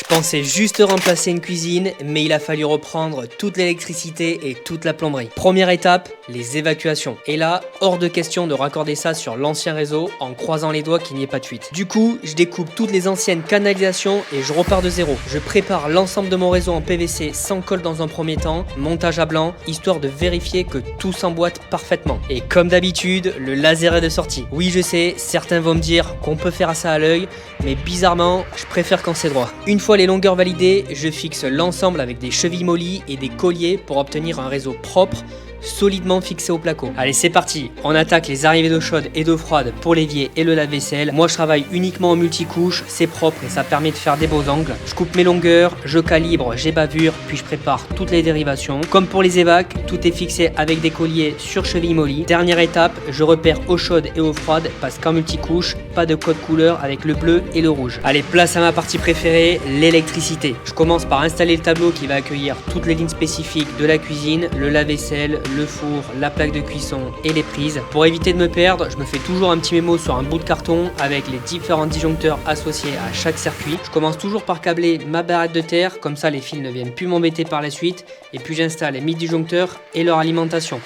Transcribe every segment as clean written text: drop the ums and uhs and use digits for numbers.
pensais juste remplacer une cuisine, mais il a fallu reprendre toute l'électricité et toute la plomberie. Première étape, les évacuations. Et là, hors de question de raccorder ça sur l'ancien réseau en croisant les doigts qu'il n'y ait pas de fuite. Du coup, je découpe toutes les anciennes canalisations et je repars de zéro. Je prépare l'ensemble de mon réseau en PVC sans colle dans un premier temps, montage à blanc, histoire de vérifier que tout s'emboîte parfaitement. Et comme d'habitude, le laser est de sortie. Oui, je sais, certains vont me dire qu'on peut faire ça à l'œil, mais bizarrement, je préfère quand c'est droit. Une fois les longueurs validées, je fixe l'ensemble avec des chevilles mollies et des colliers pour obtenir un réseau propre, solidement fixé au placo. Allez, c'est parti, on attaque les arrivées d'eau chaude et d'eau froide pour l'évier et le lave-vaisselle. Moi je travaille uniquement en multicouche, c'est propre et ça permet de faire des beaux angles. Je coupe mes longueurs, je calibre, j'ébavure, puis je prépare toutes les dérivations. Comme pour les évacs, tout est fixé avec des colliers sur cheville molly. Dernière étape, je repère eau chaude et eau froide parce qu'en multicouche, pas de code couleur avec le bleu et le rouge. Allez, place à ma partie préférée, l'électricité. Je commence par installer le tableau qui va accueillir toutes les lignes spécifiques de la cuisine, le lave-vaisselle, le four, la plaque de cuisson et les prises. Pour éviter de me perdre, je me fais toujours un petit mémo sur un bout de carton avec les différents disjoncteurs associés à chaque circuit. Je commence toujours par câbler ma barrette de terre, comme ça les fils ne viennent plus m'embêter par la suite, et puis j'installe mes disjoncteurs et leur alimentation.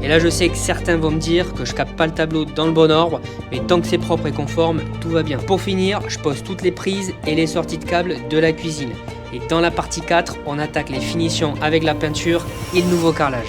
Et là je sais que certains vont me dire que je capte pas le tableau dans le bon ordre, mais tant que c'est propre et conforme, tout va bien. Pour finir, je pose toutes les prises et les sorties de câbles de la cuisine. Et dans la partie 4, on attaque les finitions avec la peinture et le nouveau carrelage.